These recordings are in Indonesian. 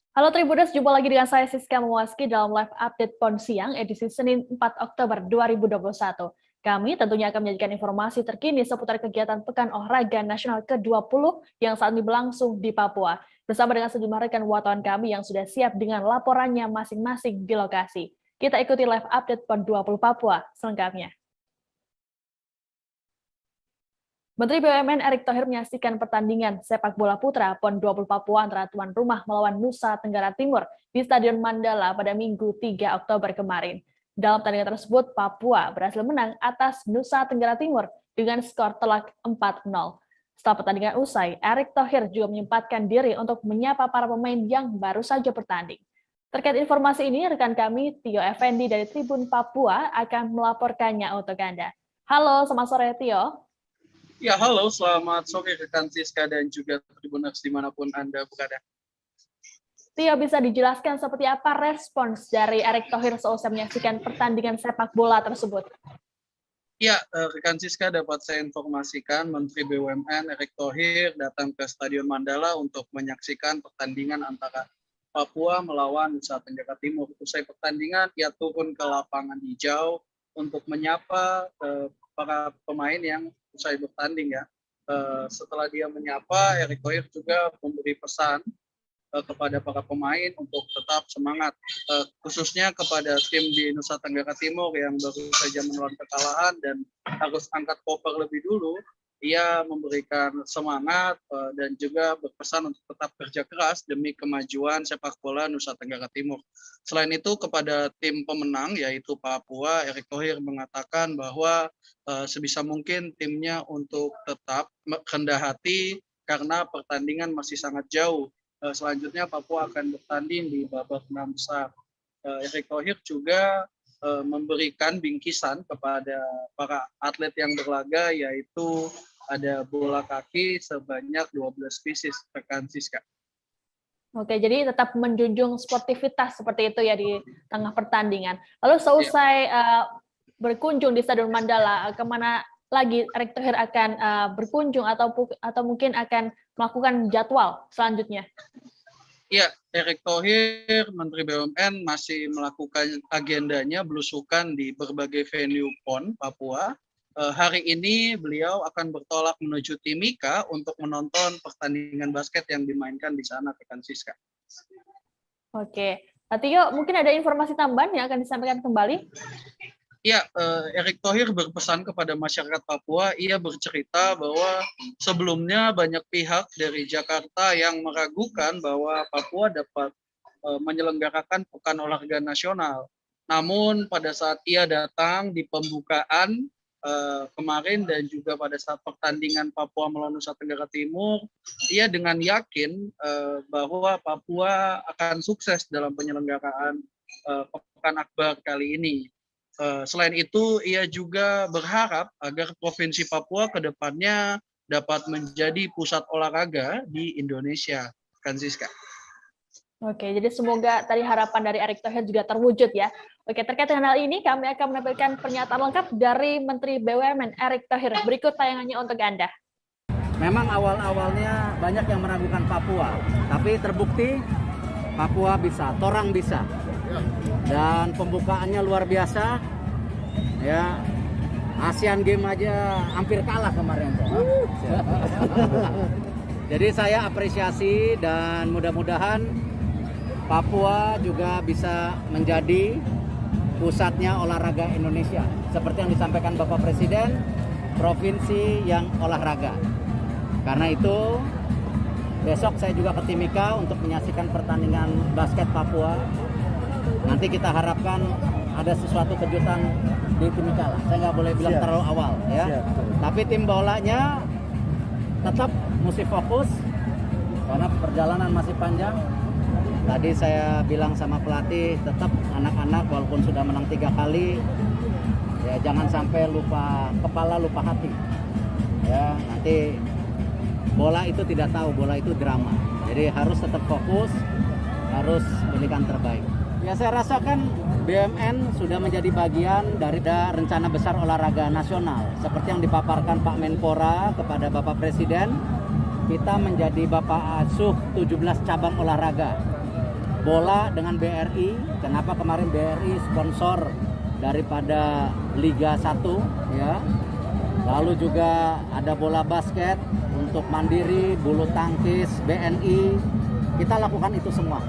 Halo Tribuners, jumpa lagi dengan saya Siska Mewaski dalam live update PON Siang edisi Senin 4 Oktober 2021. Kami tentunya akan menyajikan informasi terkini seputar kegiatan Pekan Olahraga Nasional ke-20 yang saat ini berlangsung di Papua. Bersama dengan sejumlah rekan wartawan kami yang sudah siap dengan laporannya masing-masing di lokasi. Kita ikuti live update PON 20 Papua selengkapnya. Menteri BUMN Erick Thohir menyaksikan pertandingan sepak bola putra PON 20 Papua antara tuan rumah melawan Nusa Tenggara Timur di Stadion Mandala pada Minggu 3 Oktober kemarin. Dalam pertandingan tersebut, Papua berhasil menang atas Nusa Tenggara Timur dengan skor telak 4-0. Setelah pertandingan usai, Erick Thohir juga menyempatkan diri untuk menyapa para pemain yang baru saja bertanding. Terkait informasi ini, rekan kami Tio Effendi dari Tribun Papua akan melaporkannya untuk Anda. Halo, selamat sore Tio. Ya, halo, selamat sore rekan Siska dan juga Tribuners dimanapun Anda berada. Tio, bisa dijelaskan seperti apa respons dari Erick Thohir seusai menyaksikan pertandingan sepak bola tersebut? Ya, rekan Siska dapat saya informasikan Menteri BUMN Erick Thohir datang ke Stadion Mandala untuk menyaksikan pertandingan antara Papua melawan Nusa Tenggara Timur. Usai pertandingan, ia turun ke lapangan hijau untuk menyapa para pemain yang usai bertanding ya. Setelah dia menyapa, Erick Thohir juga memberi pesan kepada para pemain untuk tetap semangat, khususnya kepada tim di Nusa Tenggara Timur yang baru saja menelan kekalahan dan harus angkat koper lebih dulu. Ia memberikan semangat dan juga berpesan untuk tetap kerja keras demi kemajuan sepak bola Nusa Tenggara Timur. Selain itu kepada tim pemenang yaitu Papua, Erick Thohir mengatakan bahwa sebisa mungkin timnya untuk tetap rendah hati karena pertandingan masih sangat jauh. Selanjutnya Papua akan bertanding di babak 6 besar. Erick Thohir juga memberikan bingkisan kepada para atlet yang berlaga, yaitu ada bola kaki sebanyak 12 pieces, rekan Siska. Oke, jadi tetap menjunjung sportivitas seperti itu ya di tengah pertandingan. Lalu seusai berkunjung di Stadion Mandala, kemana lagi Erick Thohir akan berkunjung atau mungkin akan melakukan jadwal selanjutnya? Ya, Erick Thohir, Menteri BUMN masih melakukan agendanya belusukan di berbagai venue PON Papua. Hari ini beliau akan bertolak menuju Timika untuk menonton pertandingan basket yang dimainkan di sana, rekan Siska. Oke, Tio, mungkin ada informasi tambahan yang akan disampaikan kembali? Ya, Erick Thohir berpesan kepada masyarakat Papua. Ia bercerita bahwa sebelumnya banyak pihak dari Jakarta yang meragukan bahwa Papua dapat menyelenggarakan Pekan Olahraga Nasional. Namun pada saat ia datang di pembukaan kemarin dan juga pada saat pertandingan Papua melawan Nusa Tenggara Timur, ia dengan yakin bahwa Papua akan sukses dalam penyelenggaraan Pekan Akbar kali ini. Selain itu, ia juga berharap agar Provinsi Papua ke depannya dapat menjadi pusat olahraga di Indonesia. Kan Siska? Oke, jadi semoga tadi harapan dari Erick Thohir juga terwujud ya. Oke, terkait dengan hal ini kami akan menampilkan pernyataan lengkap dari Menteri BUMN Erick Thohir. Berikut tayangannya untuk Anda. Memang awal-awalnya banyak yang meragukan Papua, tapi terbukti Papua bisa, Torang bisa. Dan pembukaannya luar biasa. Ya, Asian Games aja hampir kalah kemarin. Jadi saya apresiasi dan mudah-mudahan Papua juga bisa menjadi pusatnya olahraga Indonesia. Seperti yang disampaikan Bapak Presiden, provinsi yang olahraga. Karena itu besok saya juga ke Timika untuk menyaksikan pertandingan basket Papua. Nanti kita harapkan ada sesuatu kejutan di Timika lah. Saya nggak boleh bilang terlalu awal ya. Tapi tim bolanya tetap mesti fokus karena perjalanan masih panjang. Tadi saya bilang sama pelatih tetap anak-anak walaupun sudah menang 3 kali ya jangan sampai lupa kepala lupa hati. Ya, nanti bola itu tidak tahu, bola itu drama. Jadi harus tetap fokus, harus berikan terbaik. Ya saya rasakan BUMN sudah menjadi bagian dari rencana besar olahraga nasional. Seperti yang dipaparkan Pak Menpora kepada Bapak Presiden, kita menjadi Bapak Asuh 17 cabang olahraga. bola dengan BRI. Kenapa kemarin BRI sponsor daripada Liga 1 ya. Lalu juga ada bola basket untuk Mandiri, bulu tangkis, BNI. Kita lakukan itu semua.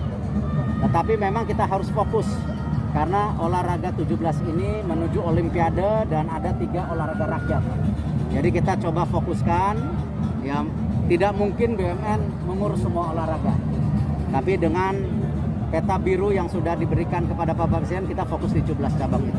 Tetapi memang kita harus fokus karena olahraga 17 ini menuju Olimpiade dan ada 3 olahraga rakyat. Jadi kita coba fokuskan, ya tidak mungkin BUMN mengurus semua olahraga. Tapi dengan peta biru yang sudah diberikan kepada Bapak Presiden, kita fokus di 17 cabang itu.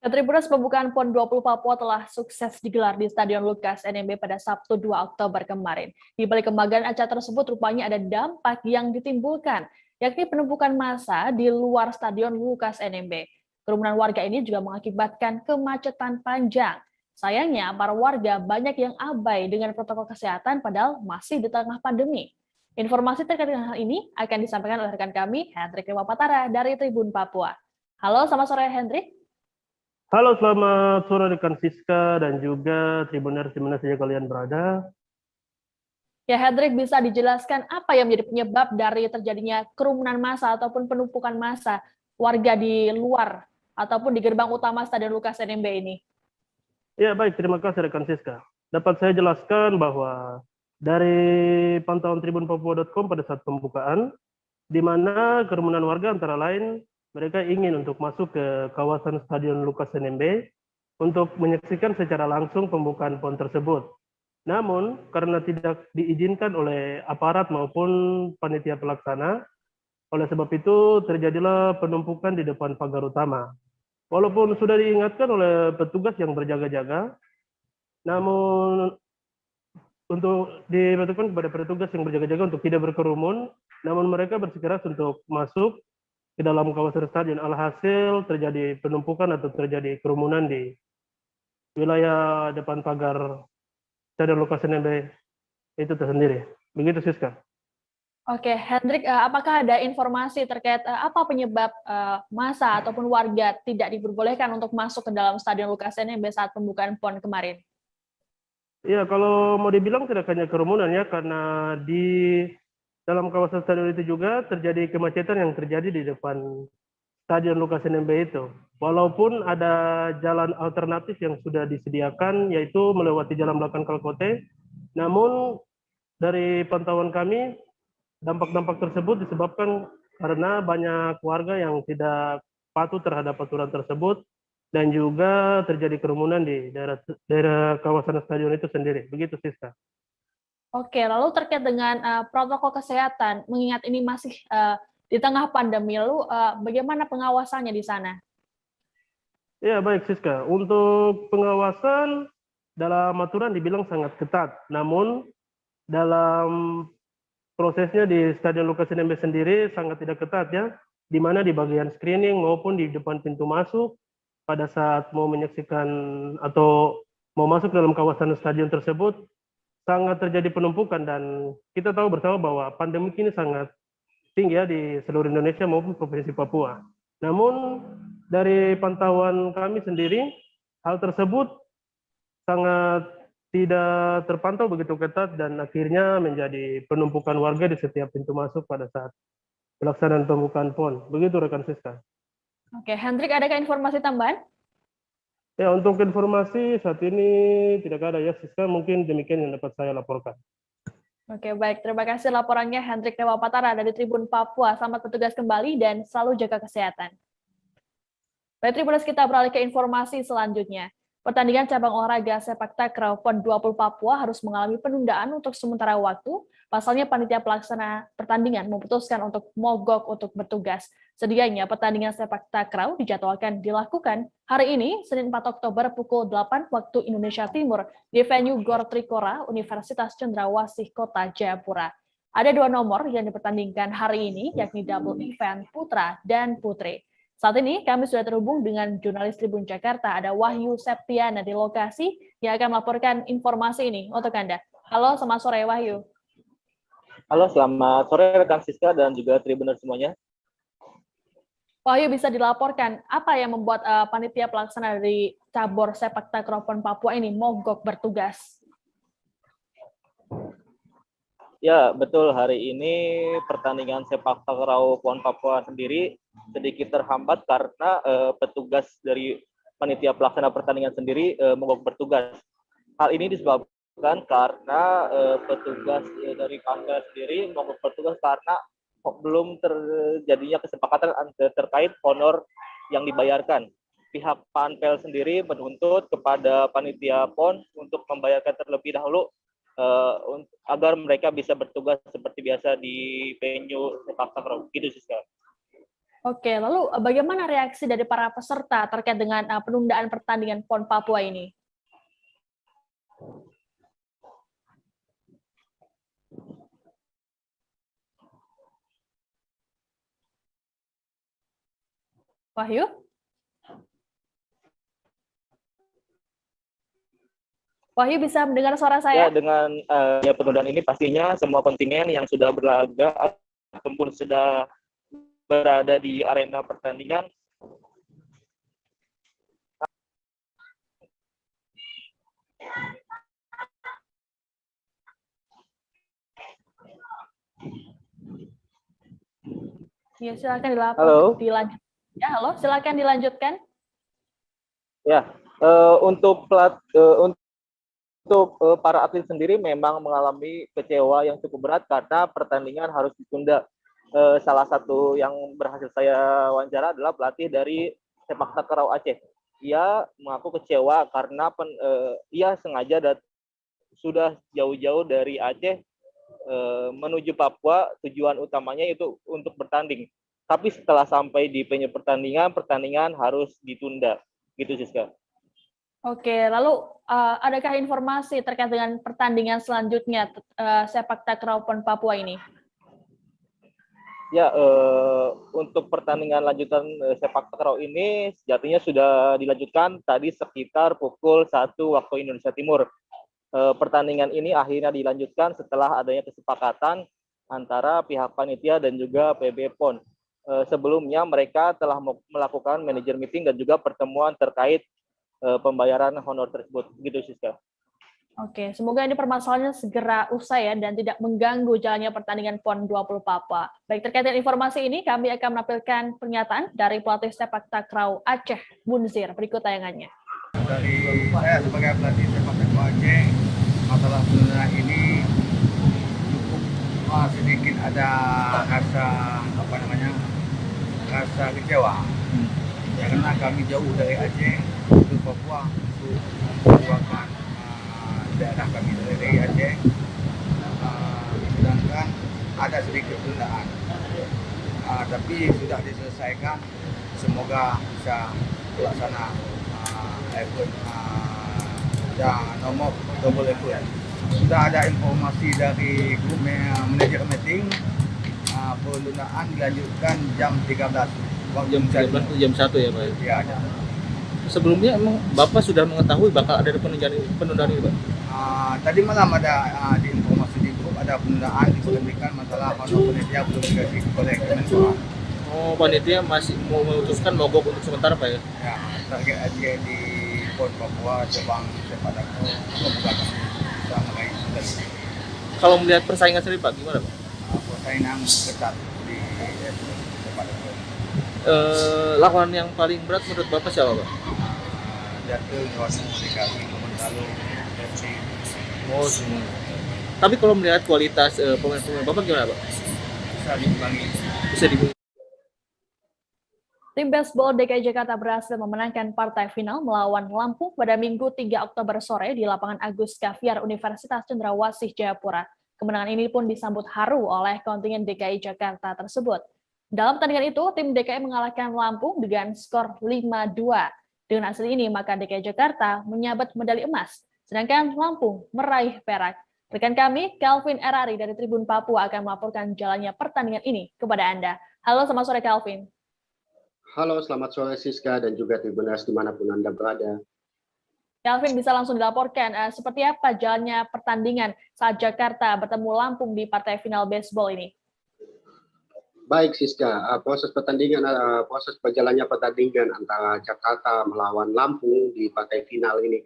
Tribunas pembukaan PON 20 Papua telah sukses digelar di Stadion Lukas NMB pada Sabtu 2 Oktober kemarin. Di balik kemagaran acara tersebut rupanya ada dampak yang ditimbulkan, yakni penumpukan massa di luar Stadion Lukas NMB. Kerumunan warga ini juga mengakibatkan kemacetan panjang. Sayangnya, para warga banyak yang abai dengan protokol kesehatan padahal masih di tengah pandemi. Informasi terkait dengan hal ini akan disampaikan oleh rekan kami, Hendrik Lewapatara dari Tribun Papua. Halo, selamat sore Hendrik. Halo, selamat sore rekan Siska dan juga Tribuners di mana saja kalian berada. Ya, Hendrik, bisa dijelaskan apa yang menjadi penyebab dari terjadinya kerumunan massa ataupun penumpukan massa warga di luar ataupun di gerbang utama Stadion Lukas NMB ini? Ya, baik, terima kasih rekan Siska. Dapat saya jelaskan bahwa dari pantauan tribunpapua.com pada saat pembukaan, di mana kerumunan warga antara lain mereka ingin untuk masuk ke kawasan Stadion Lukas NMB untuk menyaksikan secara langsung pembukaan PON tersebut. Namun, karena tidak diizinkan oleh aparat maupun panitia pelaksana, oleh sebab itu terjadilah penumpukan di depan pagar utama. Walaupun sudah diingatkan oleh petugas yang berjaga-jaga, namun untuk diberitahukan kepada petugas yang berjaga-jaga untuk tidak berkerumun, namun mereka bersikeras untuk masuk ke dalam kawasan stadion. Alhasil terjadi penumpukan atau terjadi kerumunan di wilayah depan pagar Stadion Lukas NMB itu tersendiri. Begitu Siska. Oke, Hendrik, apakah ada informasi terkait apa penyebab massa ataupun warga tidak diperbolehkan untuk masuk ke dalam Stadion Lukas NMB saat pembukaan PON kemarin? Ya, kalau mau dibilang tidak hanya kerumunan ya, karena di dalam kawasan stadion itu juga terjadi kemacetan yang terjadi di depan Stadion Lukas NMB itu. Walaupun ada jalan alternatif yang sudah disediakan, yaitu melewati jalan belakang Kalkote, namun dari pantauan kami, dampak-dampak tersebut disebabkan karena banyak warga yang tidak patuh terhadap aturan tersebut, dan juga terjadi kerumunan di daerah kawasan stadion itu sendiri. Begitu, Siska. Oke, lalu terkait dengan protokol kesehatan, mengingat ini masih di tengah pandemi, lalu bagaimana pengawasannya di sana? Ya, baik Siska. Untuk pengawasan dalam aturan dibilang sangat ketat. Namun dalam prosesnya di Stadion Lukas NMB sendiri sangat tidak ketat ya, di mana di bagian screening maupun di depan pintu masuk pada saat mau menyaksikan atau mau masuk dalam kawasan stadion tersebut sangat terjadi penumpukan, dan kita tahu bersama bahwa pandemi ini sangat tinggi ya di seluruh Indonesia maupun Provinsi Papua. Namun dari pantauan kami sendiri, hal tersebut sangat tidak terpantau begitu ketat dan akhirnya menjadi penumpukan warga di setiap pintu masuk pada saat pelaksanaan pembukaan PON. Begitu rekan Siska. Oke, Hendrik, adakah informasi tambahan? Ya, untuk informasi saat ini tidak ada ya, Siska. Mungkin demikian yang dapat saya laporkan. Oke, baik. Terima kasih laporannya Hendrik Lewapatara dari Tribun Papua. Selamat bertugas kembali dan selalu jaga kesehatan. Baik, Tribuners, kita beralih ke informasi selanjutnya. Pertandingan cabang olahraga sepak takraw PON 20 Papua harus mengalami penundaan untuk sementara waktu. Pasalnya panitia pelaksana pertandingan memutuskan untuk mogok untuk bertugas. Sedianya pertandingan sepak takraw dijadwalkan dilakukan hari ini, Senin 4 Oktober pukul 8 waktu Indonesia Timur di venue Gor Trikora, Universitas Cendrawasih Kota Jayapura. Ada 2 nomor yang dipertandingkan hari ini, yakni double event putra dan putri. Saat ini kami sudah terhubung dengan jurnalis Tribun Jakarta, ada Wahyu Septiana di lokasi yang akan melaporkan informasi ini untuk Anda. Halo, selamat sore Wahyu. Halo, selamat sore rekan Siska dan juga Tribuners semuanya. Wahyu, bisa dilaporkan apa yang membuat panitia pelaksana dari cabur sepak takraw PON Papua ini mogok bertugas? Ya, betul. Hari ini pertandingan sepak takraw PON Papua sendiri sedikit terhambat karena petugas dari panitia pelaksana pertandingan sendiri mogok bertugas. Hal ini disebabkan karena petugas dari Pampel sendiri mogok bertugas karena belum terjadinya kesepakatan terkait honor yang dibayarkan. Pihak Pampel sendiri menuntut kepada panitia PON untuk membayarkan terlebih dahulu agar mereka bisa bertugas seperti biasa di venue sepak takraw. Gitu sih, Kak. Oke, lalu bagaimana reaksi dari para peserta terkait dengan penundaan pertandingan PON Papua ini? Wahyu? Wahyu bisa mendengar suara Ya, saya? dengan penundaan ini pastinya semua kontingen yang sudah berlaga ataupun sudah berada di arena pertandingan Ya, silakan Halo. dilanjutkan. Ya, halo, silakan dilanjutkan. Ya, untuk para atlet sendiri memang mengalami kecewa yang cukup berat karena pertandingan harus ditunda. Salah satu yang berhasil saya wawancara adalah pelatih dari sepak takraw Aceh. Ia mengaku kecewa karena ia sengaja sudah jauh-jauh dari Aceh menuju Papua, tujuan utamanya itu untuk bertanding. Tapi setelah sampai di venue pertandingan harus ditunda. Gitu, Siska. Oke, lalu adakah informasi terkait dengan pertandingan selanjutnya sepak takraw PON Papua ini? Ya, untuk pertandingan lanjutan sepak takraw ini sejatinya sudah dilanjutkan tadi sekitar pukul 1 waktu Indonesia Timur. Pertandingan ini akhirnya dilanjutkan setelah adanya kesepakatan antara pihak panitia dan juga PB PON. Sebelumnya mereka telah melakukan manajer meeting dan juga pertemuan terkait pembayaran honor tersebut. Gitu, Siska. Oke, semoga ini permasalahannya segera usai ya dan tidak mengganggu jalannya pertandingan PON 20 Papua. Baik, terkait dengan informasi ini, kami akan menampilkan pernyataan dari pelatih sepak takraw Aceh, Bunzir. Berikut tayangannya. Dari saya sebagai pelatih sepak takraw Aceh, masalah penundaan ini cukup sedikit ada rasa kecewa. Ya, karena kami jauh dari Aceh ke Papua untuk memperjuangkan daerah kami dari Aceh, sedangkan ada sedikit penundaan, tapi sudah diselesaikan. Semoga bisa pelaksana effort dan nomor double effort. Sudah ada informasi dari grup manajer meeting, penundaan dilanjutkan jam 13. Jam 13 jam 1 ya, Pak? Ya, ada. Sebelumnya emang Bapak sudah mengetahui bakal ada penundaan ini, Pak? Tadi malam ada di informasi di grup ada penundaan dikarenakan masalah honor panitia belum dikasih oleh Kemenpora. Oh, panitia masih mau memutuskan mogok untuk sementara, Pak ya? Ya, target aja di PON Papua cabang sepak takraw semoga bisa meraih medali. Kalau melihat persaingan sendiri, Pak, gimana, Pak? Persaingan ketat di sepak takraw. Lawan yang paling berat menurut Bapak siapa, Pak? Jatuh Nyono DKI Gorontalo FC. Oh, semua. Tapi kalau melihat kualitas pemain-pemain Bapak gimana, Pak? Bisa diimbangi. Bisa dibilang. Tim baseball DKI Jakarta berhasil memenangkan partai final melawan Lampung pada Minggu 3 Oktober sore di lapangan Agus Kaviar Universitas Cendrawasih Jayapura. Kemenangan ini pun disambut haru oleh kontingen DKI Jakarta tersebut. Dalam pertandingan itu, tim DKI mengalahkan Lampung dengan skor 5-2. Dengan hasil ini, maka DKI Jakarta menyabet medali emas, sedangkan Lampung meraih perak. Rekan kami, Calvin Erari dari Tribun Papua akan melaporkan jalannya pertandingan ini kepada Anda. Halo, selamat sore Calvin. Halo, selamat sore Siska dan juga Tribuners dimanapun Anda berada. Calvin, bisa langsung dilaporkan seperti apa jalannya pertandingan saat Jakarta bertemu Lampung di partai final baseball ini? Baik Siska, proses berjalannya pertandingan antara Jakarta melawan Lampung di partai final ini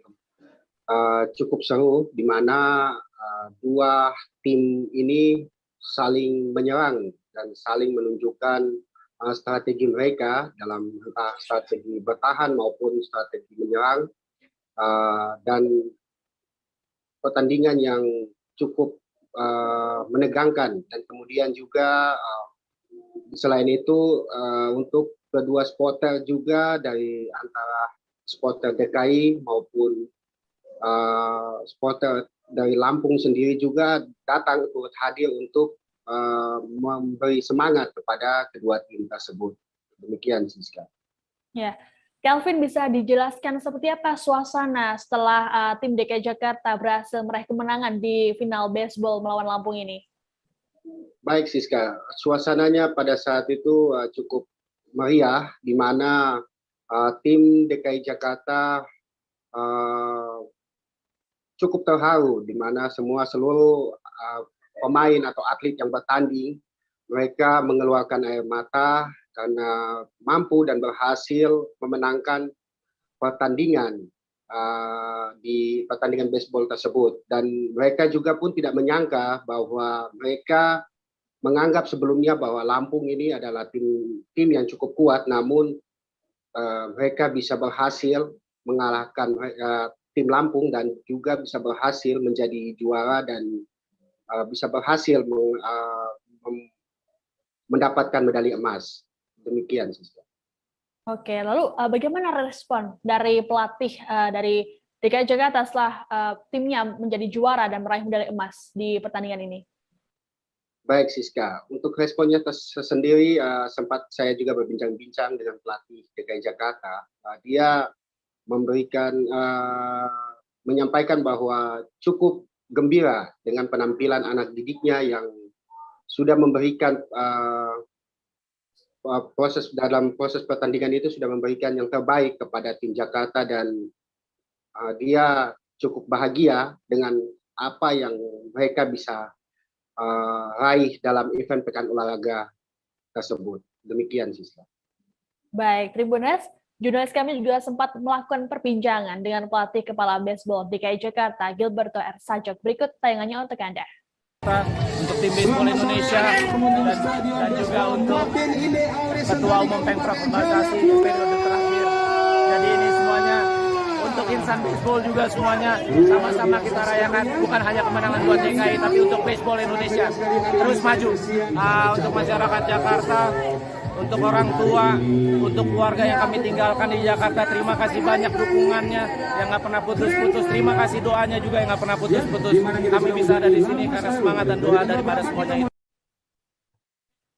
cukup seru, di mana dua tim ini saling menyerang dan saling menunjukkan strategi mereka dalam entah strategi bertahan maupun strategi menyerang, dan pertandingan yang cukup menegangkan. Dan kemudian juga selain itu untuk kedua supporter juga dari antara supporter DKI maupun supporter dari Lampung sendiri juga datang untuk hadir untuk memberi semangat kepada kedua tim tersebut. Demikian, Siska. Ya, Kelvin, bisa dijelaskan seperti apa suasana setelah tim DKI Jakarta berhasil meraih kemenangan di final baseball melawan Lampung ini? Baik, Siska. Suasananya pada saat itu cukup meriah, di mana tim DKI Jakarta cukup terharu, di mana seluruh pemain atau atlet yang bertanding, mereka mengeluarkan air mata karena mampu dan berhasil memenangkan pertandingan di pertandingan baseball tersebut. Dan mereka juga pun tidak menyangka bahwa mereka menganggap sebelumnya bahwa Lampung ini adalah tim yang cukup kuat, namun mereka bisa berhasil mengalahkan tim Lampung dan juga bisa berhasil menjadi juara dan bisa berhasil mendapatkan medali emas. Demikian, Siska. Oke, lalu bagaimana respon dari pelatih dari DKI Jakarta setelah timnya menjadi juara dan meraih medali emas di pertandingan ini? Baik, Siska. Untuk responnya sendiri, sempat saya juga berbincang-bincang dengan pelatih DKI Jakarta. Dia menyampaikan bahwa cukup gembira dengan penampilan anak didiknya yang sudah memberikan proses pertandingan itu sudah memberikan yang terbaik kepada tim Jakarta, dan dia cukup bahagia dengan apa yang mereka bisa raih dalam event Pekan Olahraga tersebut. Demikian, Siska. Baik, Tribuners, jurnalis kami juga sempat melakukan perbincangan dengan pelatih kepala baseball DKI Jakarta, Gilberto R. Sajok. Berikut tayangannya untuk Anda. Untuk tim baseball Indonesia dan juga untuk Ketua Umum Pemprov Bekasi di periode terakhir. Jadi ini semuanya untuk insan baseball juga semuanya sama-sama kita rayakan, bukan hanya kemenangan buat DKI tapi untuk baseball Indonesia terus maju. Untuk masyarakat Jakarta, untuk orang tua, untuk keluarga yang kami tinggalkan di Jakarta, terima kasih banyak dukungannya yang nggak pernah putus-putus. Terima kasih doanya juga yang nggak pernah putus-putus. Kami bisa ada di sini karena semangat dan doa daripada semuanya itu.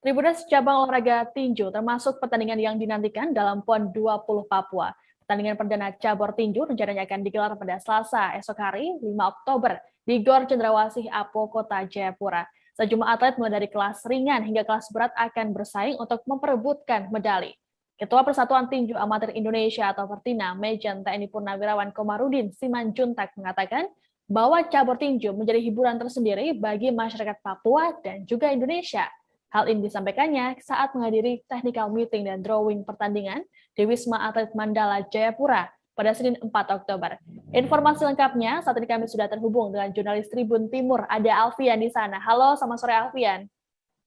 Tribuners, cabang olahraga tinju termasuk pertandingan yang dinantikan dalam PON 20 Papua. Pertandingan perdana cabur tinju rencananya akan digelar pada Selasa esok hari 5 Oktober di Gor Cendrawasih Apo, Kota Jayapura. Sejumlah atlet mulai dari kelas ringan hingga kelas berat akan bersaing untuk memperebutkan medali. Ketua Persatuan Tinju Amatir Indonesia atau Pertina, Mejen TNI Purnawirawan Komarudin Simanjuntak mengatakan bahwa cabur tinju menjadi hiburan tersendiri bagi masyarakat Papua dan juga Indonesia. Hal ini disampaikannya saat menghadiri technical meeting dan drawing pertandingan di Wisma Atlet Mandala Jayapura pada Senin 4 Oktober. Informasi lengkapnya saat ini kami sudah terhubung dengan jurnalis Tribun Timur, ada Alfian di sana. Halo, selamat sore Alfian.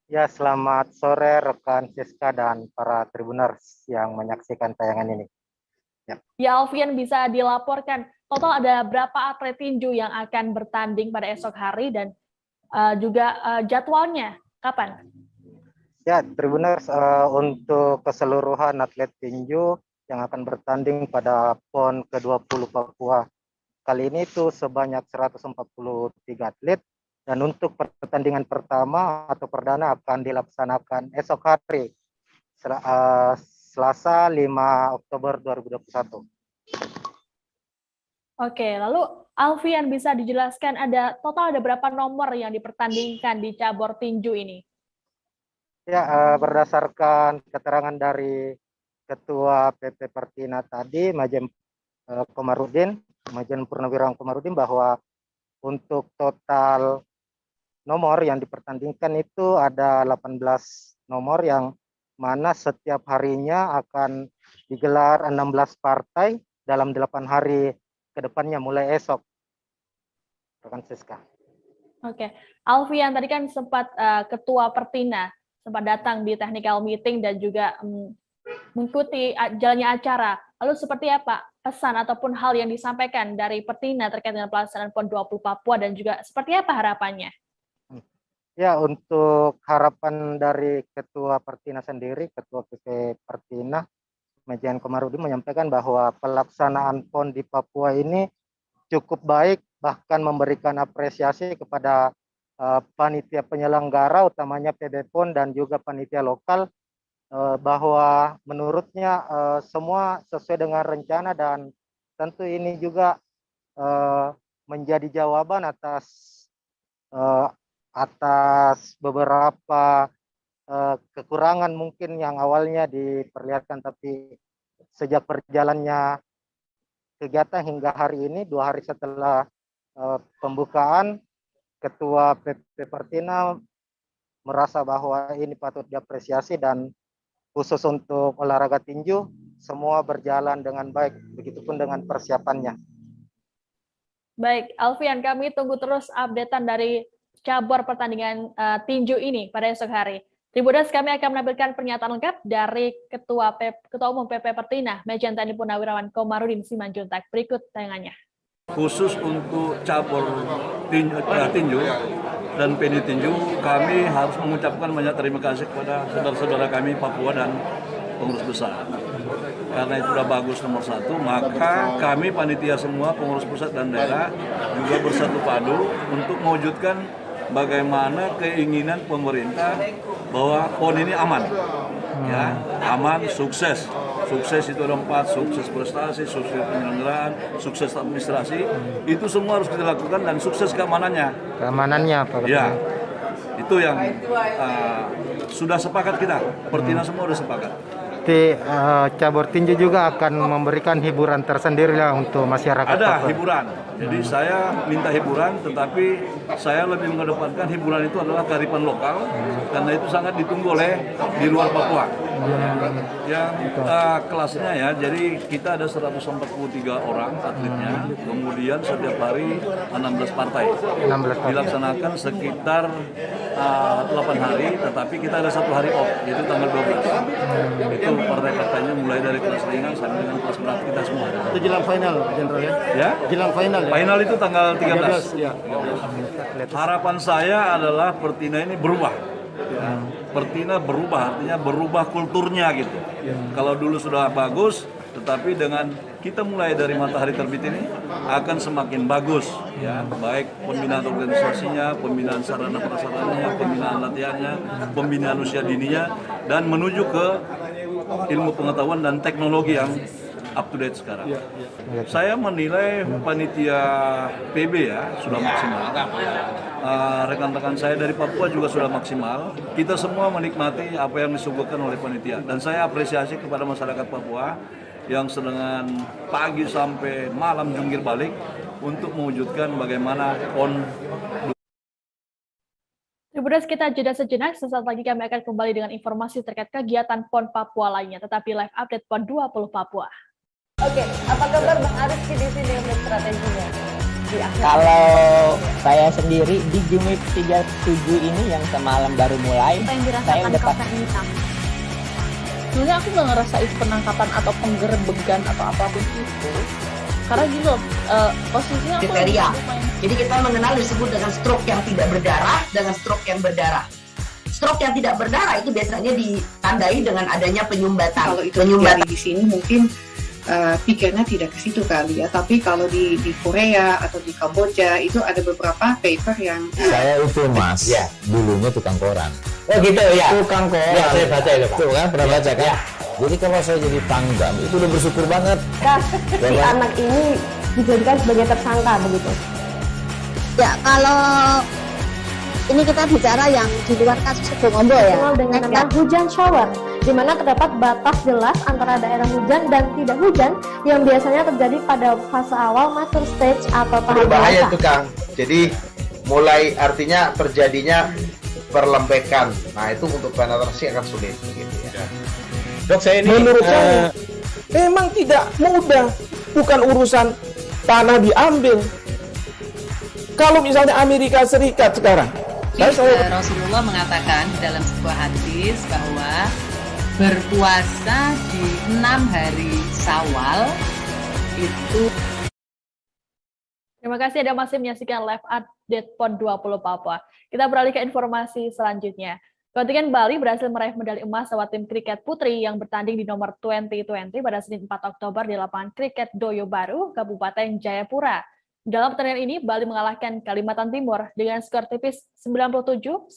Ya, selamat sore rekan Siska dan para Tribuners yang menyaksikan tayangan ini. Ya Alfian, bisa dilaporkan total ada berapa atlet tinju yang akan bertanding pada esok hari dan juga jadwalnya kapan? Ya, Tribuners, untuk keseluruhan atlet tinju yang akan bertanding pada PON ke-20 Papua. Kali ini itu sebanyak 143 atlet, dan untuk pertandingan pertama atau perdana akan dilaksanakan esok hari, Selasa 5 Oktober 2021. Oke, lalu Alfian bisa dijelaskan total ada berapa nomor yang dipertandingkan di cabur tinju ini? Ya, berdasarkan keterangan dari Ketua PP Pertina tadi, Majen Purnawirawan Komarudin, bahwa untuk total nomor yang dipertandingkan itu ada 18 nomor yang mana setiap harinya akan digelar 16 partai dalam 8 hari ke depannya mulai esok. Rekan Siska. Oke, Alfian tadi kan sempat Ketua Pertina sempat datang di technical meeting dan juga mengikuti jalannya acara. Lalu seperti apa pesan ataupun hal yang disampaikan dari Pertina terkait dengan pelaksanaan PON 20 Papua dan juga seperti apa harapannya? Ya, untuk harapan dari Ketua Pertina sendiri, Ketua PP Pertina, Mejan Komarudin menyampaikan bahwa pelaksanaan PON di Papua ini cukup baik, bahkan memberikan apresiasi kepada panitia penyelenggara, utamanya PB PON dan juga panitia lokal, bahwa menurutnya semua sesuai dengan rencana dan tentu ini juga menjadi jawaban atas beberapa kekurangan mungkin yang awalnya diperlihatkan, tapi sejak berjalannya kegiatan hingga hari ini, 2 hari setelah pembukaan, Ketua PP Pertina merasa bahwa ini patut diapresiasi dan khusus untuk olahraga tinju semua berjalan dengan baik, begitupun dengan persiapannya. Baik, Alfian, kami tunggu terus updatean dari cabur pertandingan tinju ini pada esok hari. Tribuners, kami akan menampilkan pernyataan lengkap dari Ketua Umum PP Pertina, Mejen TNI Purnawirawan Komarudin Simanjuntak. Berikut tayangannya. Khusus untuk cabur tinju dan PD tinju, kami harus mengucapkan banyak terima kasih kepada saudara-saudara kami Papua dan pengurus besar. Karena itu sudah bagus nomor 1, maka kami panitia semua, pengurus pusat dan daerah juga bersatu padu untuk mewujudkan bagaimana keinginan pemerintah bahwa PON ini aman, ya, aman, sukses. Sukses itu ada 4, sukses prestasi, sukses penyelenggaraan, sukses administrasi, itu semua harus kita lakukan dan sukses keamanannya. Keamanannya Pak? Ya, itu yang sudah sepakat kita, Pertina semua sudah sepakat. Cabur tinju juga akan memberikan hiburan tersendiri lah untuk masyarakat. Ada Papua. hiburan, jadi saya minta hiburan, tetapi saya lebih mengedepankan hiburan itu adalah kearifan lokal, karena itu sangat ditunggu oleh di luar Papua. Kelasnya ya, jadi kita ada 143 orang atletnya, kemudian setiap hari 16 partai. Dilaksanakan sekitar 8 hari, tetapi kita ada 1 hari off, yaitu tanggal 12. Itu partai-partainya mulai dari kelas ringan sampai dengan kelas berat kita semua. Itu jelang final, Jenderal ya? Ya? Jelang final ya? Final itu tanggal 13. Ya. Harapan saya adalah Pertina ini berubah. Ya. Pertina berubah, artinya berubah kulturnya gitu. Kalau dulu sudah bagus, tetapi dengan kita mulai dari matahari terbit ini akan semakin bagus, ya, baik pembinaan organisasinya, pembinaan sarana prasarananya, pembinaan latihannya, pembinaan usia dininya, dan menuju ke ilmu pengetahuan dan teknologi yang up to date sekarang. Saya menilai panitia PB ya sudah maksimal. Rekan-rekan saya dari Papua juga sudah maksimal. Kita semua menikmati apa yang disuguhkan oleh panitia, dan saya apresiasi kepada masyarakat Papua yang sedang pagi sampai malam jungkir balik untuk mewujudkan bagaimana PON. Tribuners, kita jeda sejenak, sesaat lagi kami akan kembali dengan informasi terkait kegiatan PON Papua lainnya, tetapi live update PON 20 Papua. Oke, apa kabar Bang Ariski di sini untuk strateginya? Kalau saya sendiri di Jumip 37 ini yang semalam baru mulai, saya udah pasti. Sebenarnya aku nggak ngerasa itu penangkapan atau penggerbegan atau apapun itu, karena gitu posisinya aku kriteria. Jadi kita mengenal disebut dengan stroke yang tidak berdarah dengan stroke yang berdarah. Stroke yang tidak berdarah itu biasanya ditandai dengan adanya penyumbatan. Kalau itu terjadi di sini mungkin pikirnya tidak ke situ kali ya, tapi kalau di Korea atau di Kamboja itu ada beberapa paper yang saya itu Mas, ya, dulunya tukang koran. Oh gitu ya, tukang koran. Ya, saya baca itu Pak. Tuh kan, pernah baca kan? Ya. Jadi kalau saya jadi Pangdam itu udah bersyukur banget. Si anak ini dijadikan sebagai tersangka begitu. Ya, kalau ini kita bicara yang di luar kasus Sebongombo ya. Dengan nama hujan shower, di mana terdapat batas jelas antara daerah hujan dan tidak hujan yang biasanya terjadi pada fase awal mature stage atau tahap berbahaya itu Kang. Jadi mulai artinya terjadinya perlembekan. Nah itu untuk penetrasi akan sulit gitu ya. Dok, saya ini menurut saya memang tidak mudah, bukan urusan tanah diambil, Kalau misalnya Amerika Serikat sekarang, Rasulullah mengatakan dalam sebuah hadis bahwa berpuasa di 6 hari Syawal itu. Terima kasih Anda masih menyaksikan live update PON 20 Papua. Kita beralih ke informasi selanjutnya. Kontingen Bali berhasil meraih medali emas lewat tim kriket putri yang bertanding di nomor 2020 pada Senin 4 Oktober di lapangan kriket Doyo Baru, Kabupaten Jayapura. Dalam pertandingan ini, Bali mengalahkan Kalimantan Timur dengan skor tipis 97-96.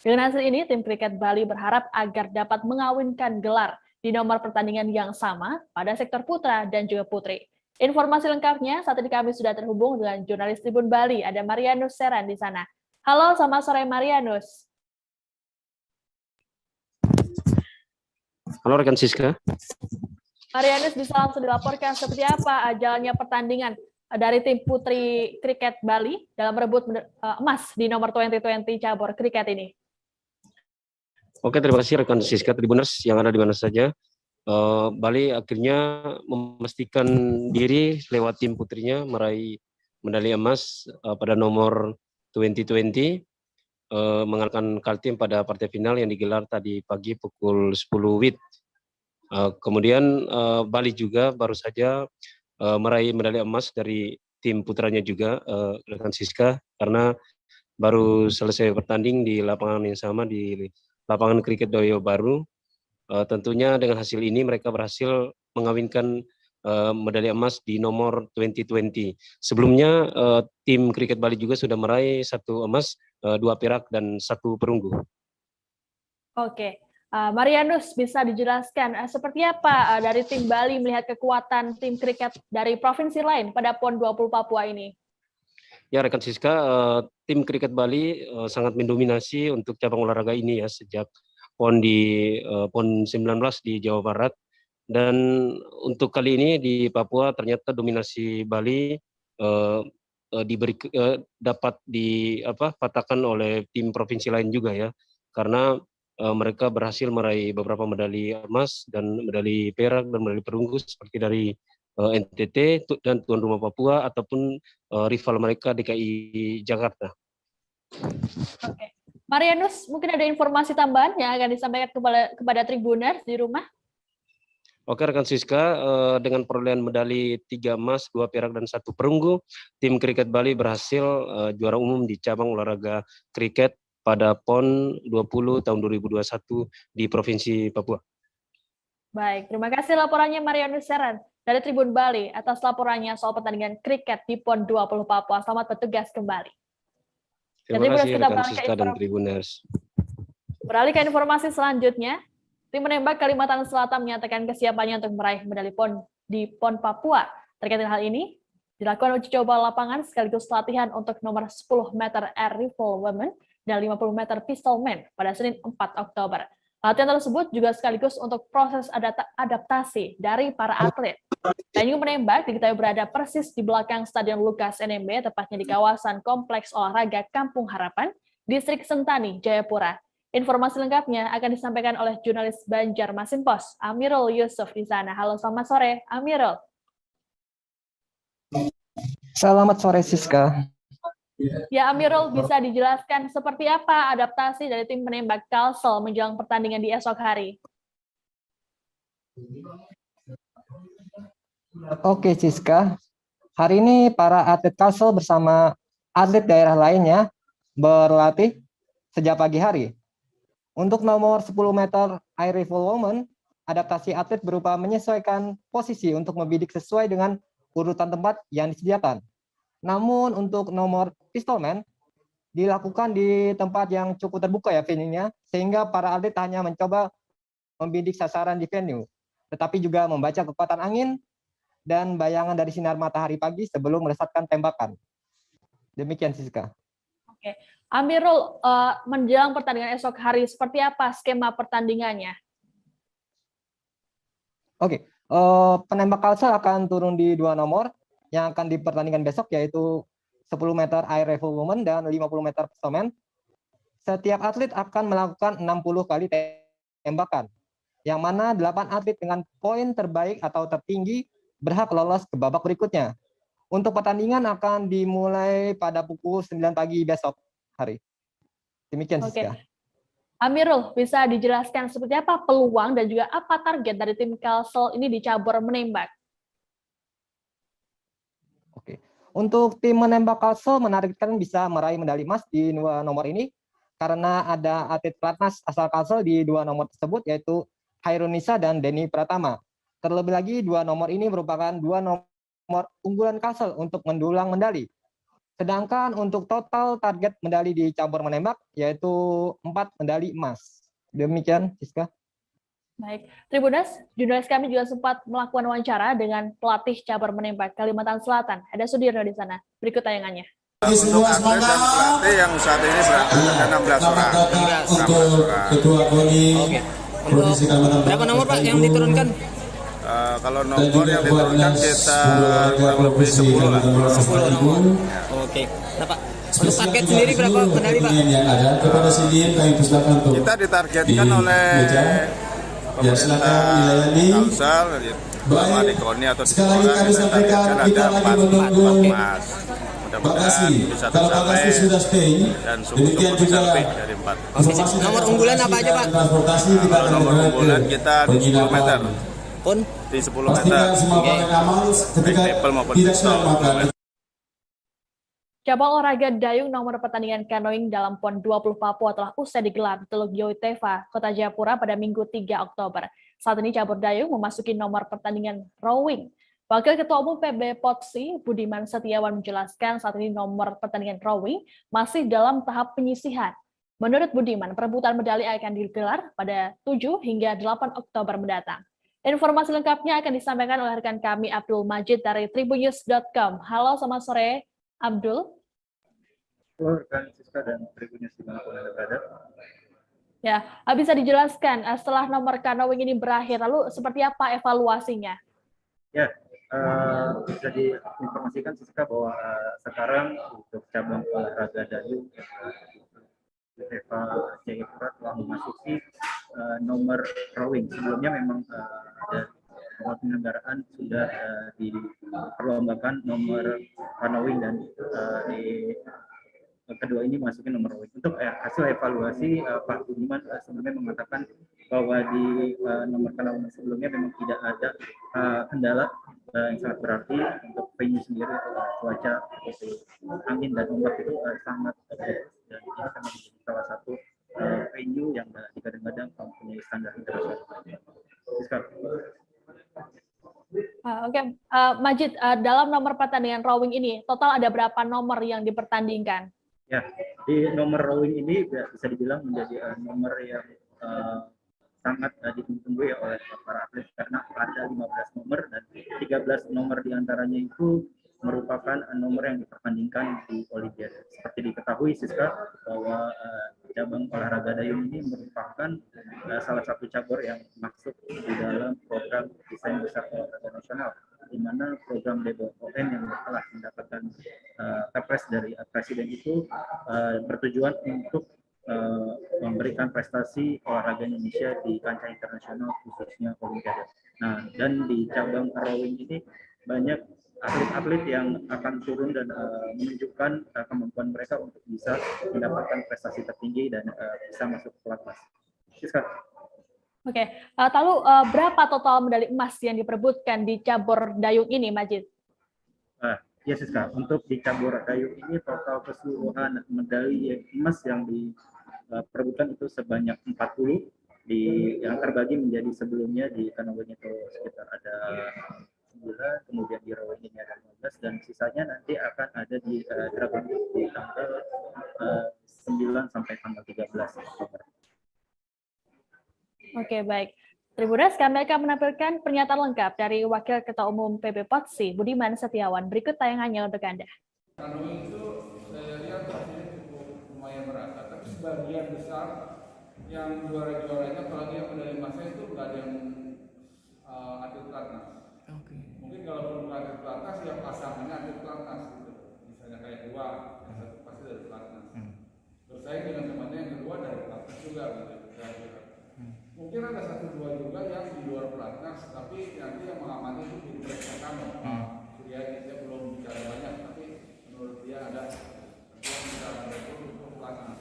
Dengan hasil ini, tim kriket Bali berharap agar dapat mengawinkan gelar di nomor pertandingan yang sama pada sektor putra dan juga putri. Informasi lengkapnya saat ini kami sudah terhubung dengan jurnalis Tribun Bali, ada Marianus Seran di sana. Halo, selamat sore Marianus. Halo rekan Siska. Marianus, bisa langsung dilaporkan seperti apa jalannya pertandingan dari tim putri kriket Bali dalam merebut emas di nomor 2020 cabur kriket ini? Oke, terima kasih rekan Siska Tribuners yang ada di mana saja. Bali akhirnya memastikan diri lewat tim putrinya meraih medali emas pada nomor 2020, mengalahkan Kaltim pada partai final yang digelar tadi pagi pukul 10 WIB. Kemudian Bali juga baru saja meraih medali emas dari tim putranya juga, rekan Siska, karena baru selesai bertanding di lapangan yang sama, di lapangan kriket Doyo Baru. Tentunya dengan hasil ini mereka berhasil mengawinkan medali emas di nomor 2020. Sebelumnya tim kriket Bali juga sudah meraih 1 emas, 2 perak, dan 1 perunggu. Oke. Marianus, bisa dijelaskan seperti apa dari tim Bali melihat kekuatan tim kriket dari provinsi lain pada PON 20 Papua ini? Ya rekan Siska, tim kriket Bali sangat mendominasi untuk cabang olahraga ini ya sejak PON 19 di Jawa Barat, dan untuk kali ini di Papua ternyata dominasi Bali dapat dipatahkan oleh tim provinsi lain juga ya, karena mereka berhasil meraih beberapa medali emas dan medali perak dan medali perunggu seperti dari NTT dan tuan rumah Papua ataupun rival mereka DKI Jakarta. Oke. Marianus, mungkin ada informasi tambahan yang akan disampaikan kepada Tribuners di rumah? Oke rekan Siska, dengan perolehan medali 3 emas, 2 perak, dan 1 perunggu, tim kriket Bali berhasil juara umum di cabang olahraga kriket pada PON 20 tahun 2021 di Provinsi Papua. Baik, terima kasih laporannya Marianus Seran dari Tribun Bali atas laporannya soal pertandingan kriket di PON 20 Papua. Selamat bertugas kembali. Terima kasih rekan Siska dan Tribuners. Beralih ke informasi selanjutnya, tim menembak Kalimantan Selatan menyatakan kesiapannya untuk meraih medali PON di PON Papua. Terkait hal ini, dilakukan uji coba lapangan sekaligus latihan untuk nomor 10 meter air rifle women dan 50 meter pistol man pada Senin 4 Oktober. Latihan tersebut juga sekaligus untuk proses adaptasi dari para atlet. Venue menembak diketahui berada persis di belakang Stadion Lukas NMB, tepatnya di kawasan Kompleks Olahraga Kampung Harapan, Distrik Sentani, Jayapura. Informasi lengkapnya akan disampaikan oleh jurnalis Banjarmasin Pos, Amirul Yusuf di sana. Halo, selamat sore, Amirul. Selamat sore, Siska. Ya, Amirul, bisa dijelaskan seperti apa adaptasi dari tim penembak Kalsel menjelang pertandingan di esok hari? Oke, Siska. Hari ini para atlet Kalsel bersama atlet daerah lainnya berlatih sejak pagi hari. Untuk nomor 10 meter air rifle woman, adaptasi atlet berupa menyesuaikan posisi untuk membidik sesuai dengan urutan tempat yang disediakan. Namun untuk nomor pistolman dilakukan di tempat yang cukup terbuka ya venue-nya, sehingga para atlet hanya mencoba membidik sasaran di venue, tetapi juga membaca kekuatan angin dan bayangan dari sinar matahari pagi sebelum melesatkan tembakan. Demikian, Siska. Oke, Amirul, menjelang pertandingan esok hari, seperti apa skema pertandingannya? Oke, penembak Kalsel akan turun di 2 nomor yang akan dipertandingkan besok, yaitu 10 meter air rifle woman dan 50 meter pistolman. Setiap atlet akan melakukan 60 kali tembakan, yang mana 8 atlet dengan poin terbaik atau tertinggi berhak lolos ke babak berikutnya. Untuk pertandingan akan dimulai pada pukul 9 pagi besok hari. Demikian, Siska. Amirul, bisa dijelaskan seperti apa peluang dan juga apa target dari tim Kalsel ini di cabur menembak? Untuk tim menembak Kalsel menargetkan bisa meraih medali emas di 2 nomor ini karena ada atlet pelatnas asal Kalsel di 2 nomor tersebut yaitu Hairunisa dan Denny Pratama. Terlebih lagi 2 nomor ini merupakan 2 nomor unggulan Kalsel untuk mendulang medali. Sedangkan untuk total target medali di cabur menembak yaitu 4 medali emas. Demikian, Siska. Baik, Tribuners, jurnalis kami juga sempat melakukan wawancara dengan pelatih cabur menembak Kalimantan Selatan. Ada Sudirno di sana. Berikut tayangannya. Untuk atlet dan pelatih yang saat ini berangkat ada 16 orang. 16 orang. Ketua KONI Provinsi Kalimantan. Berapa nomor Pak yang diturunkan? Kalau nomor yang diturunkan kita kurang lebih 10 lah. 10 nomor. Oke. Nah Pak, untuk target sendiri berapa medali Pak? Yang ada kepada sini kami persilakan untuk kita ditargetkan oleh pemerintah Kalsel, selama di KONI atau di sekali lagi kami sampaikan kita lagi menunggu emas. Mudah-mudahan bisa tercapai dan sungguh-sungguh bisa lebih dari 4. Nomor unggulan apa aja Pak? Transportasi kita Kalau nomor unggulan kita di 10 meter. Pun di 10 meter. Baik people maupun pistol. Cabang olahraga dayung nomor pertandingan kanoing dalam PON 20 Papua telah usai digelar di Teluk Yoiteva, Kota Jayapura pada Minggu 3 Oktober. Saat ini cabur dayung memasuki nomor pertandingan rowing. Wakil Ketua Umum PB POTSI, Budiman Setiawan menjelaskan saat ini nomor pertandingan rowing masih dalam tahap penyisihan. Menurut Budiman, perebutan medali akan digelar pada 7 hingga 8 Oktober mendatang. Informasi lengkapnya akan disampaikan oleh rekan kami Abdul Majid dari tribunnews.com. Halo, selamat sore, Abdul. Halo rekan Siska dan Tribunnews dimanapun Anda berada. Ya, bisa dijelaskan setelah nomor canoeing ini berakhir, lalu seperti apa evaluasinya? Ya, bisa diinformasikan Siska bahwa sekarang untuk cabang olahraga dayung Yoiteva Jayapura telah memasuki nomor rowing. Sebelumnya memang ada nomor penyelenggaraan sudah diperlombakan nomor canoeing dan di kedua ini masukin nomor rowing. Untuk hasil evaluasi Pak Budiman sebelumnya mengatakan bahwa di nomor canoeing sebelumnya memang tidak ada kendala yang sangat berarti untuk venue sendiri, cuaca seperti angin dan ombak itu sangat bagus dan ini akan menjadi salah satu venue yang digadang-gadang mempunyai standar internasional. Oke, Majid, dalam nomor pertandingan rowing ini total ada berapa nomor yang dipertandingkan? Ya, di nomor rowing ini bisa dibilang menjadi nomor yang sangat ditunggu ya oleh para atlet karena ada 15 nomor dan 13 nomor diantaranya itu merupakan nomor yang dipertandingkan di Olimpiade. Seperti diketahui Siska bahwa cabang olahraga dayung ini merupakan salah satu cabur yang masuk di dalam program desain besar olahraga nasional, di mana program DBON yang telah mendapatkan kepres dari Presiden itu bertujuan untuk memberikan prestasi olahraga Indonesia di kancah internasional khususnya Olimpiade. Nah, dan di cabang rowing ini banyak atlet-atlet yang akan turun dan menunjukkan kemampuan mereka untuk bisa mendapatkan prestasi tertinggi dan bisa masuk ke pelatnas. Oke, lalu berapa total medali emas yang diperebutkan di cabur dayung ini, Majid? Ya Siska, untuk di cabur dayung ini total keseluruhan medali emas yang diperebutkan itu sebanyak 40, yang terbagi menjadi sebelumnya di canoeing itu sekitar ada 9, kemudian di rowing ini ada 15 dan sisanya nanti akan ada di dragon di tanggal 9 sampai tanggal 13 Oktober. Oke, baik. Tribuners, kami akan menampilkan pernyataan lengkap dari Wakil Ketua Umum PB POTSI, Budiman Setiawan. Berikut tayangannya untuk Anda. Canoeing itu saya lihat hasilnya cukup lumayan merata, tapi sebagian besar yang juara-juaranya, apalagi yang medali emasnya itu nggak ada yang atlet pelatnas. Mungkin kalau belum atlet pelatnas, ya pasangannya atlet pelatnas gitu. Misalnya kayak dua, yang satu pasti dari pelatnas. Bersaing dengan temannya yang kedua dari pelatnas juga gitu. Mungkin ada 1-2 juga yang di luar pelatnas, tapi nanti yang mengamati itu di Presiden dia belum bicara banyak, tapi menurut dia ada yang bisa membantu untuk pelatnas.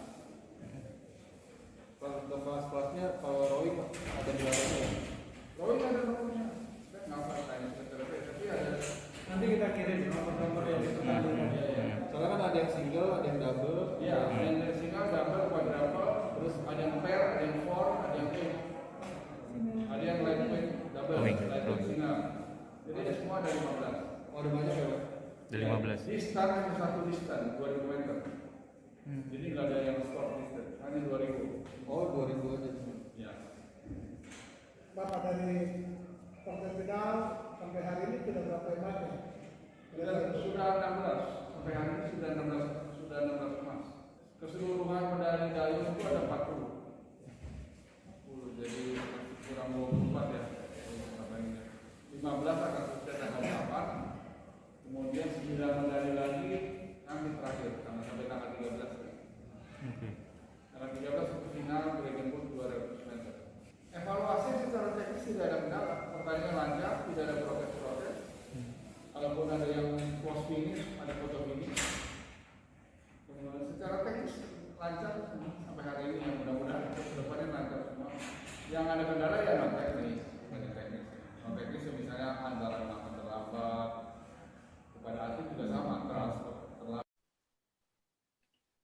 Untuk kelas-kelasnya kalau Roy ada di dalamnya. Roy ada nomornya. Saya nggak pernah tanya tapi ada. Nanti kita kirim nomor yang dipertandingkan. Soalnya kan ada yang single, ada yang double. Iya, ada yang single, double, quadruple, terus ada yang pair, ada yang four, ada yang eight. Ada yang lightweight, double, lightweight single. Jadi semua ada 15. Oh, ada banyak ya, Pak? Ada 15. Distan hanya satu distan, 2000 meter. Jadi nggak ada yang sport distan, hanya 2000. Oh, 2000 aja. Ya. Bapak dari partai final sampai hari ini sudah berapa yang pakai? Sudah 16. Sampai hari ini sudah 16 emas. Keseluruhan medali dayung itu ada 40. Jadi kurang 24 ya. 15 akan sukses tanggal 8. Kemudian 9 medali lagi nanti terakhir sampai tanggal 13. Tanggal 13 untuk final Dragon Boat 200 meter. Evaluasi secara teknis tidak ada kendala. Pertandingan lancar, tidak ada protes-protes. Kalaupun ada yang post finish, ada foto finish. Secara teknis lancar sampai hari ini, yang mudah-mudahan kedepannya lancar semua. Yang ada kendala ya non teknis, non teknis misalnya antara makan terlambat, kepada atlet juga sama transfer terlambat.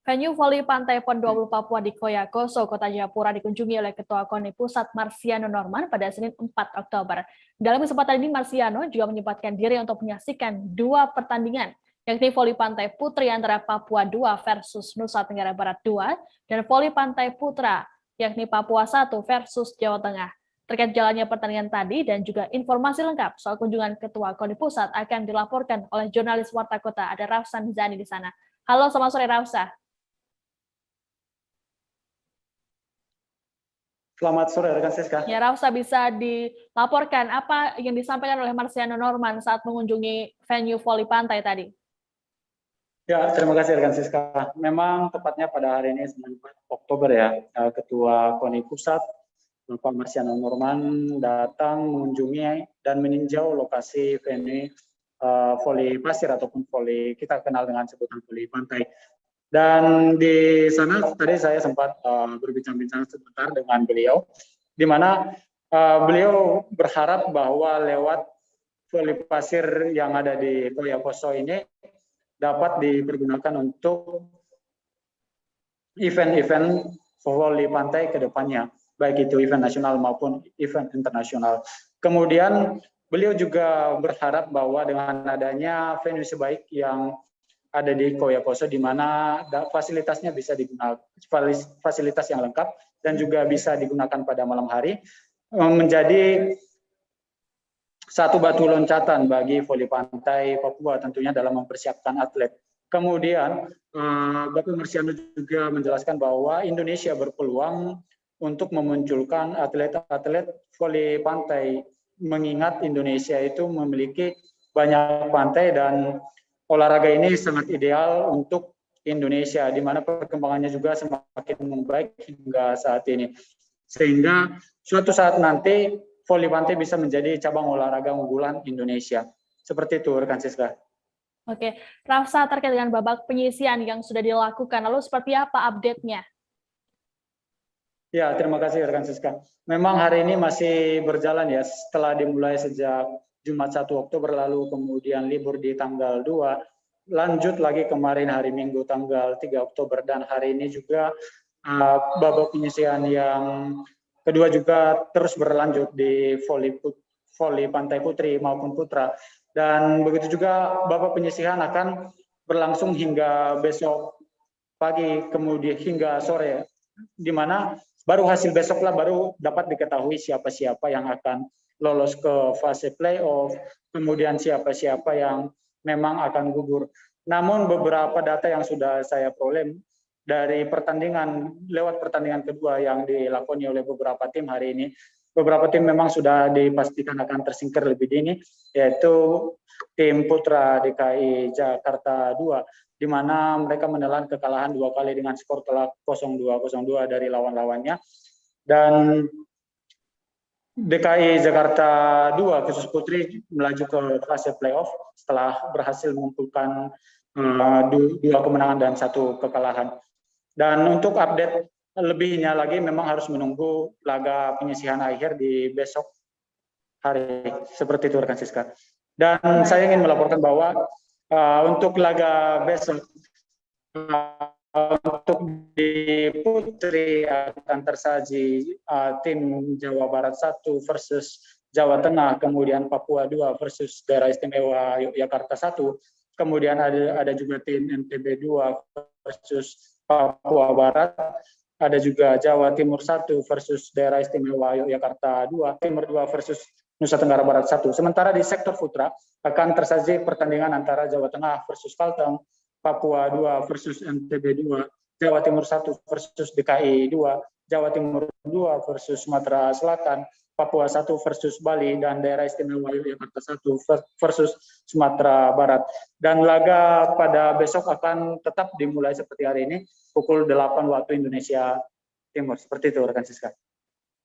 Venue voli Pantai PON 20 Papua di Koyakoso, Kota Jayapura dikunjungi oleh Ketua KONI Pusat Marciano Norman pada Senin 4 Oktober. Dalam kesempatan ini, Marciano juga menyempatkan diri untuk menyaksikan dua pertandingan, yakni voli pantai putri antara Papua 2 versus Nusa Tenggara Barat 2, dan voli pantai putra, yakni Papua 1 versus Jawa Tengah. Terkait jalannya pertandingan tadi dan juga informasi lengkap soal kunjungan Ketua KONI Pusat akan dilaporkan oleh jurnalis Warta Kota, ada Rafsan Zani di sana. Halo, selamat sore Rafsa. Selamat sore rekan Siska. Ya, Rafsa, bisa dilaporkan apa yang disampaikan oleh Marciano Norman saat mengunjungi venue voli pantai tadi? Ya, terima kasih rekan Siska. Memang tepatnya pada hari ini 4 Oktober ya, Ketua KONI Pusat Bapak Marciano Norman datang mengunjungi dan meninjau lokasi venue voli pasir ataupun voli kita kenal dengan sebutan voli pantai. Dan di sana tadi saya sempat berbincang-bincang sebentar dengan beliau, di mana beliau berharap bahwa lewat voli pasir yang ada di Koyakoso ini dapat dipergunakan untuk event-event voli pantai ke depannya, baik itu event nasional maupun event internasional. Kemudian beliau juga berharap bahwa dengan adanya venue sebaik yang ada di Koyakoso, di mana fasilitasnya bisa digunakan, fasilitas yang lengkap dan juga bisa digunakan pada malam hari, menjadi satu batu loncatan bagi voli pantai Papua tentunya dalam mempersiapkan atlet. Kemudian Bapak Marciano juga menjelaskan bahwa Indonesia berpeluang untuk memunculkan atlet-atlet voli pantai, mengingat Indonesia itu memiliki banyak pantai dan olahraga ini sangat ideal untuk Indonesia, di mana perkembangannya juga semakin membaik hingga saat ini. Sehingga suatu saat nanti voli pantai bisa menjadi cabang olahraga unggulan Indonesia. Seperti itu, rekan Siska. Oke, Rafsa, terkait dengan babak penyisian yang sudah dilakukan, lalu seperti apa update-nya? Ya, terima kasih rekan Siska. Memang hari ini masih berjalan ya, setelah dimulai sejak Jumat 1 Oktober lalu, kemudian libur di tanggal 2, lanjut lagi kemarin hari Minggu tanggal 3 Oktober, dan hari ini juga babak penyisian yang kedua juga terus berlanjut di voli pantai putri maupun putra. Dan begitu juga babak penyisihan akan berlangsung hingga besok pagi, kemudian hingga sore, di mana baru hasil besoklah baru dapat diketahui siapa-siapa yang akan lolos ke fase playoff, kemudian siapa-siapa yang memang akan gugur. Namun beberapa data yang sudah saya peroleh dari lewat pertandingan kedua yang dilakoni oleh beberapa tim hari ini, beberapa tim memang sudah dipastikan akan tersingkir lebih dini, yaitu tim Putra DKI Jakarta 2, di mana mereka menelan kekalahan 2 kali dengan skor telak 0-2 dari lawan-lawannya. Dan DKI Jakarta 2 khusus putri melaju ke fase playoff setelah berhasil mengumpulkan 2 kemenangan dan 1 kekalahan. Dan untuk update lebihnya lagi memang harus menunggu laga penyisihan akhir di besok hari. Seperti itu rekan Siska. Dan saya ingin melaporkan bahwa untuk laga besok untuk di putri akan tersaji tim Jawa Barat 1 versus Jawa Tengah, kemudian Papua 2 versus Daerah Istimewa Yogyakarta 1, kemudian ada juga tim NTB 2 versus Papua Barat, ada juga Jawa Timur 1 versus Daerah Istimewa Yogyakarta 2, Timur 2 versus Nusa Tenggara Barat 1. Sementara di sektor putra akan tersaji pertandingan antara Jawa Tengah versus Kalteng, Papua 2 versus NTB 2, Jawa Timur 1 versus DKI 2, Jawa Timur 2 versus Sumatera Selatan, Papua 1 versus Bali, dan Daerah Istimewa Yogyakarta 1 versus Sumatera Barat. Dan laga pada besok akan tetap dimulai seperti hari ini, pukul 8 waktu Indonesia Timur. Seperti itu, rekan Siska.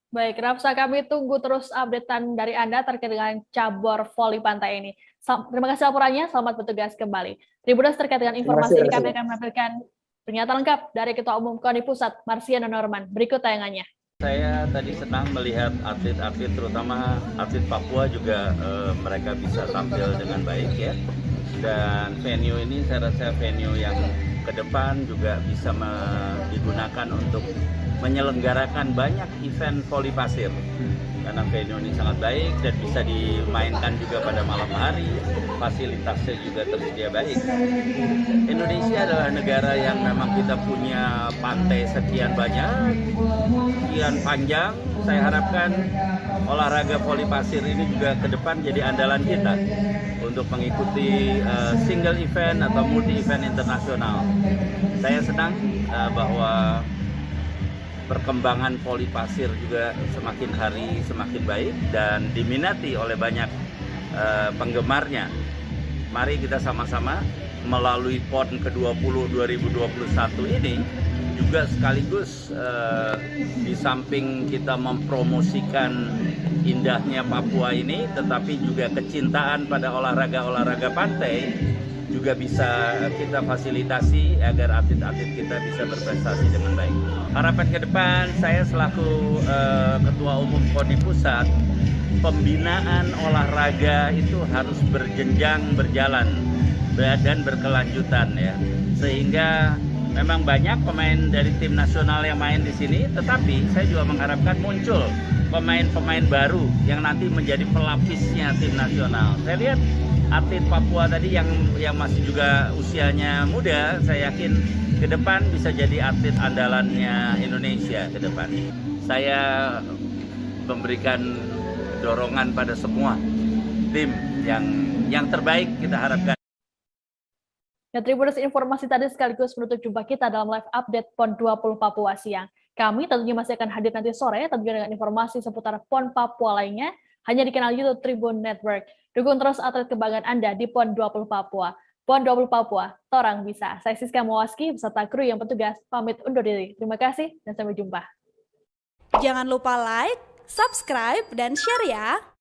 Baik, Rapsa, kami tunggu terus updatean dari Anda terkait dengan cabur voli pantai ini. Terima kasih laporannya, selamat bertugas kembali. Tribuners, terkait dengan informasi ini kami akan menampilkan pernyataan lengkap dari Ketua Umum KONI Pusat, Marsiano Norman. Berikut tayangannya. Saya tadi senang melihat atlet-atlet, terutama atlet Papua juga mereka bisa tampil dengan baik ya. Dan venue ini saya rasa venue yang ke depan juga bisa digunakan untuk menyelenggarakan banyak event voli pasir. Karena venue ini sangat baik dan bisa dimainkan juga pada malam hari, fasilitasnya juga tersedia baik. Indonesia adalah negara yang memang kita punya pantai sekian banyak, sekian panjang. Saya harapkan olahraga voli pasir ini juga ke depan jadi andalan kita untuk mengikuti single event atau multi event internasional. Saya senang bahwa perkembangan voli pasir juga semakin hari semakin baik dan diminati oleh banyak penggemarnya. Mari kita sama-sama melalui PON ke-20 2021 ini juga sekaligus di samping kita mempromosikan indahnya Papua ini, tetapi juga kecintaan pada olahraga pantai juga bisa kita fasilitasi agar atlet-atlet kita bisa berprestasi dengan baik. Harapan ke depan, saya selaku Ketua Umum KONI Pusat, pembinaan olahraga itu harus berjenjang, berjalan, dan berkelanjutan ya. Sehingga memang banyak pemain dari tim nasional yang main di sini, tetapi saya juga mengharapkan muncul pemain-pemain baru yang nanti menjadi pelapisnya tim nasional. Saya lihat atlet Papua tadi yang masih juga usianya muda, saya yakin ke depan bisa jadi atlet andalannya Indonesia ke depan. Saya memberikan dorongan pada semua tim yang terbaik kita harapkan. Ya, Tribuners, informasi tadi sekaligus menutup jumpa kita dalam live update PON 20 Papua siang. Kami tentunya masih akan hadir nanti sore, tentunya dengan informasi seputar PON Papua lainnya, hanya di kanal YouTube Tribun Network. Dukung terus atlet kebanggaan Anda di PON 20 Papua. PON 20 Papua, Torang Bisa. Saya Siska Mawaski, beserta kru yang bertugas, pamit undur diri. Terima kasih, dan sampai jumpa. Jangan lupa like, subscribe, dan share ya!